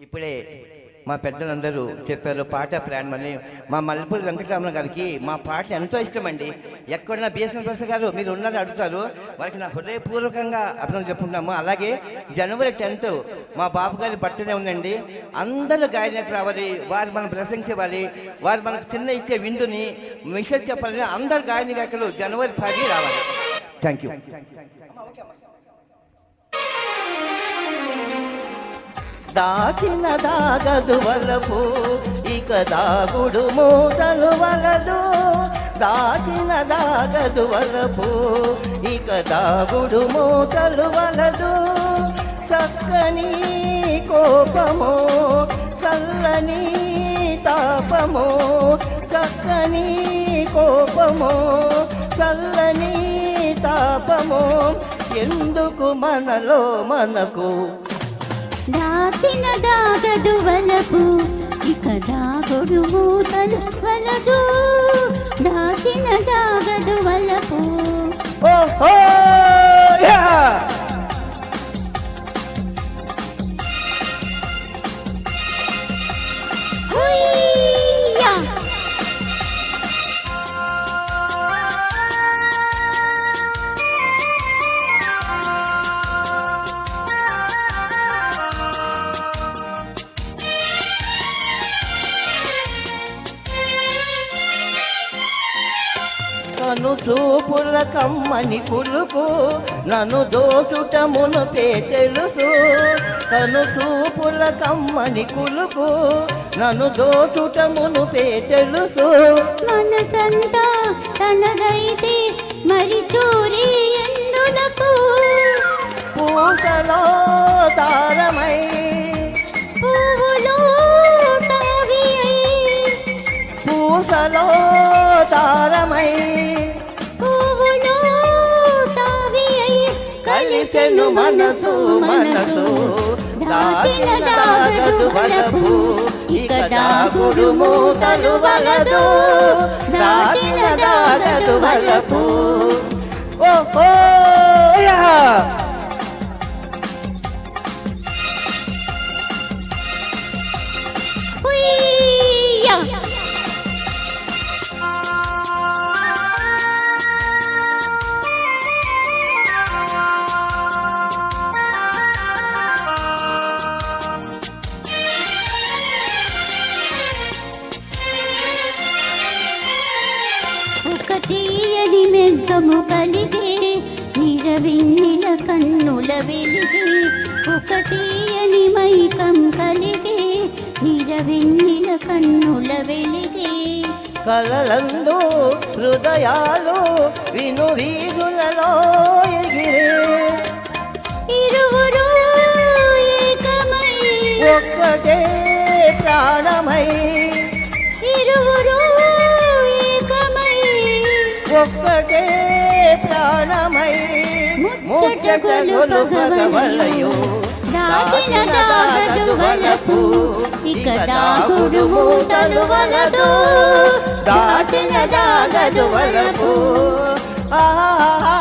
ఇప్పుడే మా పెద్దలందరూ చెప్పారు పాట ప్రాణమని. మా మల్లెపూడి వెంకటరమణ గారికి మా పాటలు ఎంతో ఇష్టమండి. ఎక్కడన్నా బిఎస్ఎన్ ప్రసాద్ గారు మీరు ఉన్నారని అడుగుతారు, వారికి నా హృదయపూర్వకంగా అర్థం చెప్పుకుంటాము. అలాగే జనవరి 10th మా బాబు గారి బర్త్డే ఉందండి. అందరూ గాయనకు రావాలి, వారు మనం ప్రశంసించాలి, వారు మనకు చిన్న ఇచ్చే విందుని విషయం చెప్పాలని అందరు గాయని గాయకులు జనవరి 10 రావాలి. Thank you. దాచిన దాగదు వలపు ఇక దాగుడు మూటలు వలదు. దాచిన దాగదు వలపు ఇక దాగుడు మూటలు వలదు. చక్కని కోపము చల్లని తాపము, చక్కని కోపము చల్లని తాపము, ఎందుకు మనలో మనకు. దాచిన దాగదు వలపు ఇక దాగుడు మూతలు వలదు. దాచిన దాగదు వలపు. ఓహో హుయ్యా కను చూపుల కమ్మని పులుకు నన్ను దోచుట మునుపే తెలుసు. కను చూపుల కమ్మని కులుకు నన్ను దోచుట మునుపే తెలుసు. మనసంతా తనదైతే మరి చూరి ఎందులకు. పూసలో తారమై పువ్వులో తావి అయి, పూసలో తారమై పువ్వులో తావి అయి కలిసెను మనసు మనసు. దాచిన దాగదు వలపు ఇక దాగుడు మూటలు వలదు. దాచిన దాగదు వలపు. ఓహో హుయ్యా ఒక తీయని మెగ్గము కలిగే నిరవిన్నిల కన్నుల వెలిగే. ఒక తీయని మైకం కలిగే నిరవిన్నిల కన్నుల వెలిగే. కలలందు హృదయాలు విను వీధులలో ఎగిరే. ఇరువురు ఏకమై ఒక్కటే ప్రాణమై, ఇరువురు ఏకమై ఒక్కటే ప్రాణమై ముచ్చటలు భగవలయో. దాచిన దాగదు వలపు ఇక దాగుడు మూటలు వలదు. దాచిన దాగదు వలపు. ఆహా